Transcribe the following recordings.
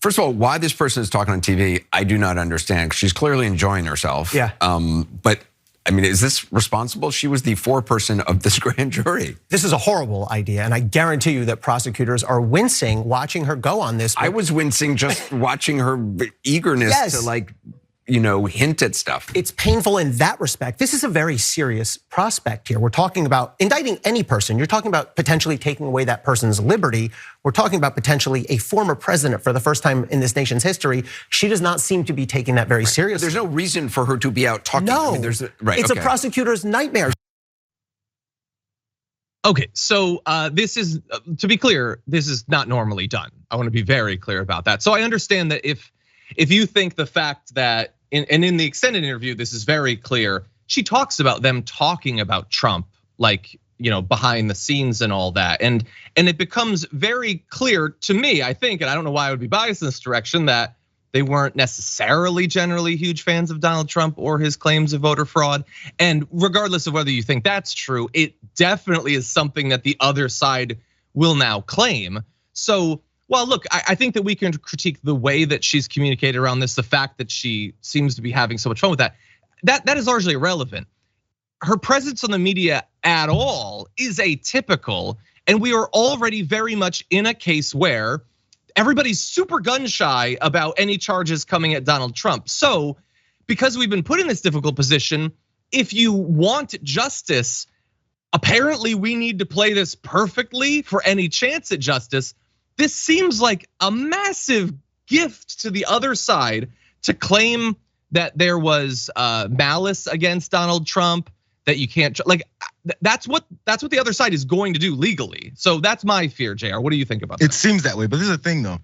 First of all, why this person is talking on TV, I do not understand. She's clearly enjoying herself. Yeah. But I mean, is this responsible? She was the foreperson of this grand jury. This is a horrible idea, and I guarantee you that prosecutors are wincing watching her go on this. I was wincing just watching her eagerness to like, hint at stuff. It's painful in that respect. This is a very serious prospect here. We're talking about indicting any person. You're talking about potentially taking away that person's liberty. We're talking about potentially a former president for the first time in this nation's history. She does not seem to be taking that very seriously. There's no reason for her to be out talking. No, I mean, it's a prosecutor's nightmare. Okay, so this is, to be clear, this is not normally done. I want to be very clear about that. So I understand that if you think the fact that, and in the extended interview, this is very clear, she talks about them talking about Trump, like, behind the scenes and all that. And it becomes very clear to me, I think, and I don't know why I would be biased in this direction, that they weren't necessarily generally huge fans of Donald Trump or his claims of voter fraud. And regardless of whether you think that's true, it definitely is something that the other side will now claim. So, well, look, I think that we can critique the way that she's communicated around this, the fact that she seems to be having so much fun with that. That is largely irrelevant. Her presence on the media at all is atypical, and we are already very much in a case where everybody's super gun shy about any charges coming at Donald Trump. So, because we've been put in this difficult position, if you want justice, apparently we need to play this perfectly for any chance at justice. This seems like a massive gift to the other side to claim that there was malice against Donald Trump, that you can't, like, that's what the other side is going to do legally. So that's my fear, JR. What do you think about that? It seems that way, but this is the thing though.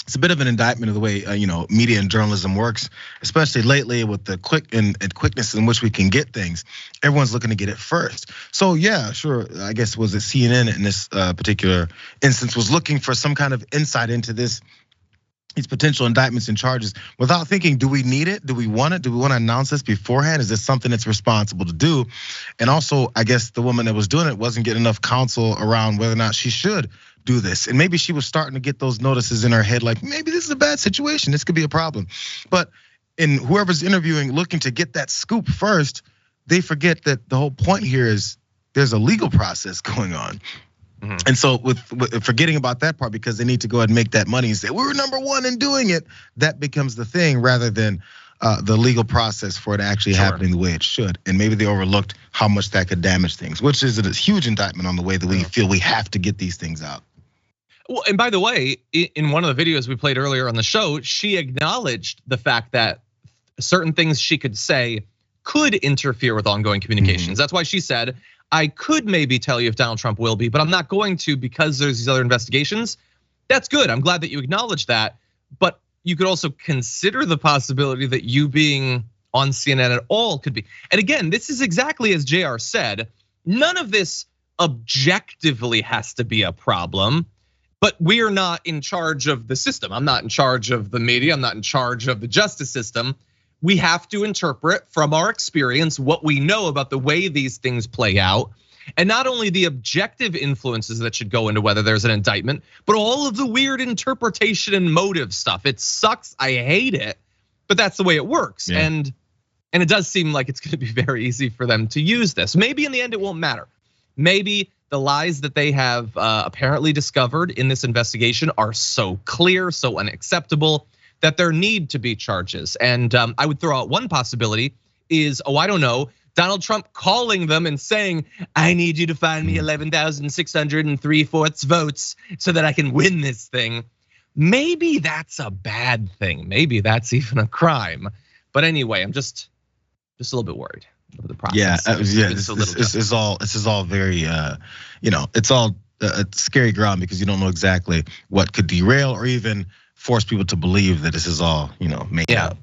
It's a bit of an indictment of the way media and journalism works, especially lately with the quickness in which we can get things. Everyone's looking to get it first. So yeah, sure. I guess was it CNN in this particular instance was looking for some kind of insight into these potential indictments and charges without thinking, do we need it? Do we want it? Do we want to announce this beforehand? Is this something that's responsible to do? And also, I guess the woman that was doing it wasn't getting enough counsel around whether or not she should do this. And maybe she was starting to get those notices in her head, like maybe this is a bad situation, this could be a problem. But in whoever's interviewing, looking to get that scoop first, they forget that the whole point here is there's a legal process going on. Mm-hmm. And so with forgetting about that part, because they need to go ahead and make that money and say, we were number one in doing it, that becomes the thing rather than the legal process for it actually happening the way it should. And maybe they overlooked how much that could damage things, which is a huge indictment on the way that we feel we have to get these things out. Well, and by the way, in one of the videos we played earlier on the show, she acknowledged the fact that certain things she could say could interfere with ongoing communications. Mm-hmm. That's why she said, I could maybe tell you if Donald Trump will be, but I'm not going to because there's these other investigations. That's good. I'm glad that you acknowledge that. But you could also consider the possibility that you being on CNN at all could be. And again, this is exactly as JR said, none of this objectively has to be a problem. But we are not in charge of the system. I'm not in charge of the media. I'm not in charge of the justice system. We have to interpret from our experience what we know about the way these things play out. And not only the objective influences that should go into whether there's an indictment, but all of the weird interpretation and motive stuff. It sucks, I hate it, but that's the way it works. Yeah. And it does seem like it's gonna be very easy for them to use this. Maybe in the end it won't matter. Maybe the lies that they have apparently discovered in this investigation are so clear, so unacceptable that there need to be charges. And I would throw out one possibility is, I don't know, Donald Trump calling them and saying, I need you to find me 11,603 votes so that I can win this thing. Maybe that's a bad thing. Maybe that's even a crime. But anyway, I'm just a little bit worried. The process. Yeah. This is all very, it's all scary ground because you don't know exactly what could derail or even force people to believe that this is all, made up.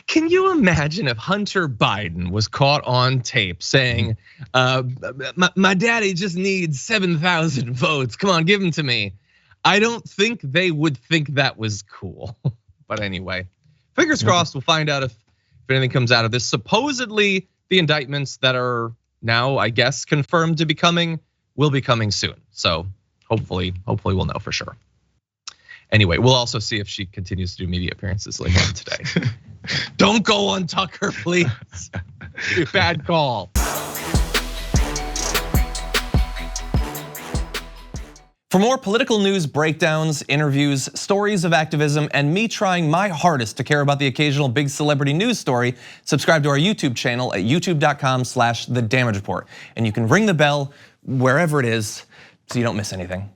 Can you imagine if Hunter Biden was caught on tape saying, my daddy just needs 7,000 votes. Come on, give them to me. I don't think they would think that was cool. But anyway, fingers crossed, we'll find out if anything comes out of this. Supposedly, the indictments that are now, I guess, confirmed to be coming will be coming soon. So hopefully we'll know for sure. Anyway, we'll also see if she continues to do media appearances later on today. Don't go on Tucker, please. Bad call. For more political news breakdowns, interviews, stories of activism, and me trying my hardest to care about the occasional big celebrity news story, subscribe to our YouTube channel at youtube.com/The Damage Report. And you can ring the bell wherever it is so you don't miss anything.